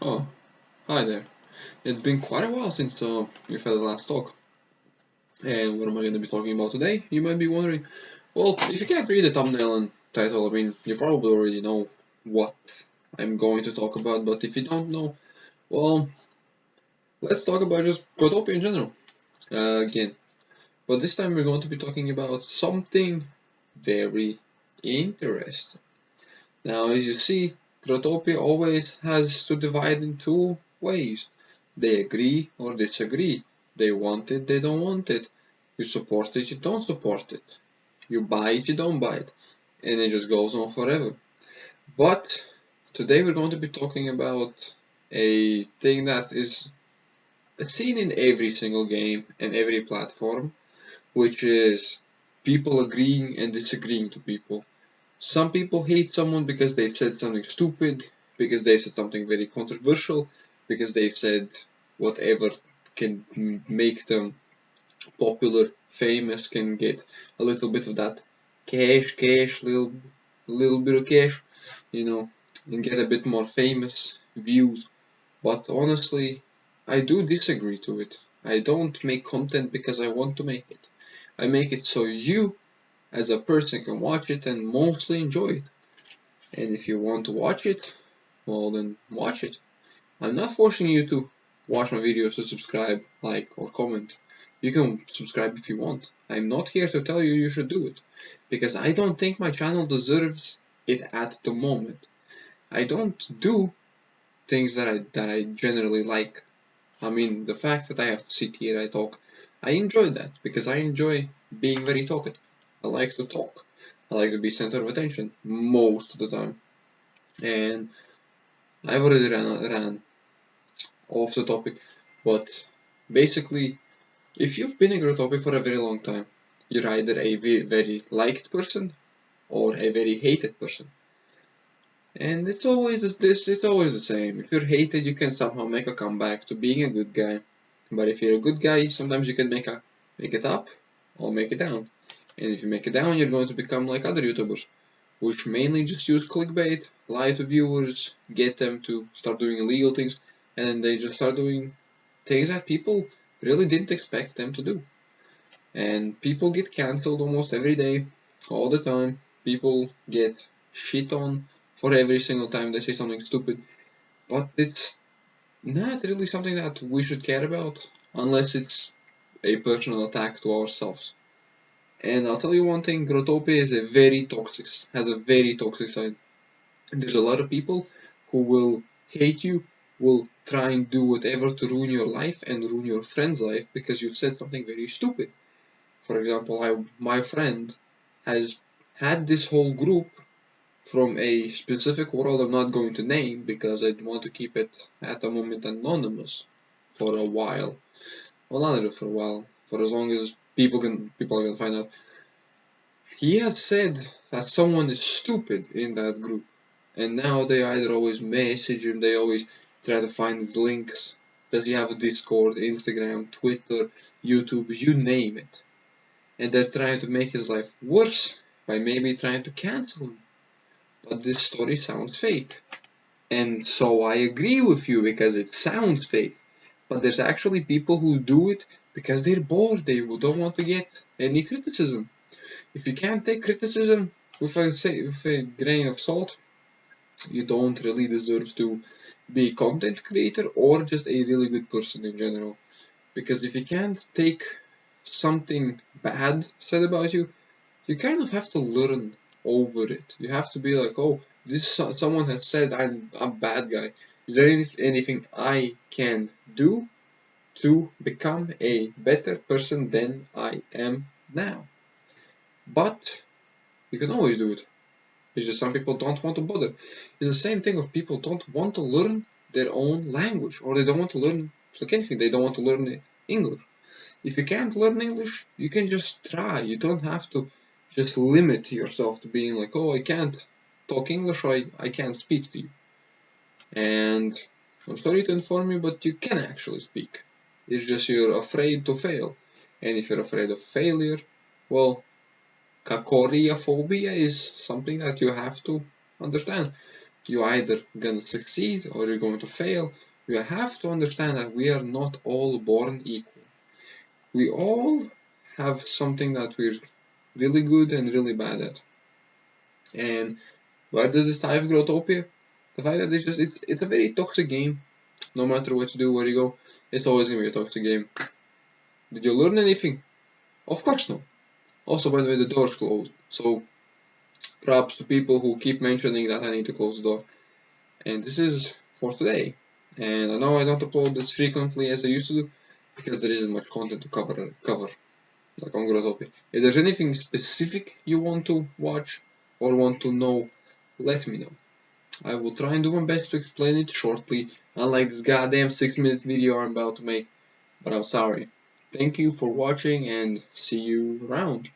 Oh, hi there. It's been quite a while since we've had the last talk. And what am I going to be talking about today? You might be wondering. Well, if you can't read the thumbnail and title, I mean, you probably already know what I'm going to talk about. But if you don't know, well, let's talk about just Growtopia in general. Again. But this time we're going to be talking about something very interesting. Now, as you see, Growtopia always has to divide in two ways. They agree or disagree. They want it, they don't want it. You support it, you don't support it. You buy it, you don't buy it. And it just goes on forever. But today we're going to be talking about a thing that is seen in every single game and every platform, which is people agreeing and disagreeing to people. Some people hate someone because they've said something stupid, because they've said something very controversial, because they've said whatever can make them popular, famous, can get a little bit of that cash, little bit of cash, you know, and get a bit more famous views. But honestly, I do disagree to it. I don't make content because I want to make it. I make it so you, as a person, can watch it and mostly enjoy it. And if you want to watch it, well then watch it. I'm not forcing you to watch my videos to subscribe, like, or comment. You can subscribe if you want. I'm not here to tell you you should do it, because I don't think my channel deserves it at the moment. I don't do things that I generally like. I mean, the fact that I have to sit here, I talk, I enjoy that, because I enjoy being very talkative. I like to talk. I like to be center of attention most of the time. And I've already ran off the topic, but basically, if you've been in Growtopia for a very long time, you're either a very liked person or a very hated person. And it's always it's always the same. If you're hated, you can somehow make a comeback to being a good guy. But if you're a good guy, sometimes you can make it up or make it down. And if you make it down, you're going to become like other YouTubers, which mainly just use clickbait, lie to viewers, get them to start doing illegal things, and they just start doing things that people really didn't expect them to do. And people get cancelled almost every day, all the time. People get shit on for every single time they say something stupid. But it's not really something that we should care about unless it's a personal attack to ourselves. And I'll tell you one thing, Growtopia is has a very toxic side. There's a lot of people who will hate you, will try and do whatever to ruin your life and ruin your friend's life because you said something very stupid. For example, my friend has had this whole group from a specific world I'm not going to name because I want to keep it at the moment anonymous for a while. Well, not for a while, for as long as people are gonna find out. He has said that someone is stupid in that group, and now they either always message him, they always try to find his links. Does he have a Discord, Instagram, Twitter, YouTube, you name it? And they're trying to make his life worse by maybe trying to cancel him. But this story sounds fake. And so I agree with you because it sounds fake. But there's actually people who do it because they're bored, they don't want to get any criticism. If you can't take criticism with a grain of salt, you don't really deserve to be a content creator or just a really good person in general. Because if you can't take something bad said about you, you kind of have to learn over it. You have to be like, oh, someone has said I'm a bad guy. Is there anything I can do to become a better person than I am now? But you can always do it. It's just some people don't want to bother. It's the same thing if people don't want to learn their own language or they don't want to learn like anything. They don't want to learn English. If you can't learn English, you can just try. You don't have to just limit yourself to being like, oh, I can't talk English, or I can't speak to you. And I'm sorry to inform you, but you can actually speak. It's just you're afraid to fail. And if you're afraid of failure, well, phobia is something that you have to understand. you're either gonna succeed or you're going to fail. You have to understand that we are not all born equal. We all have something that we're really good and really bad at. And where does this tie with Growtopia? The fact that it's a very toxic game. No matter what you do, where you go, it's always gonna be a toxic game. Did you learn anything? Of course not. Also, by the way, the door's closed. So props to people who keep mentioning that I need to close the door. And this is for today. And I know I don't upload as frequently as I used to do because there isn't much content to cover like on Growtopia. If there's anything specific you want to watch or want to know, let me know. I will try and do my best to explain it shortly, unlike this goddamn 6 minutes video I'm about to make, but I'm sorry. Thank you for watching and see you around.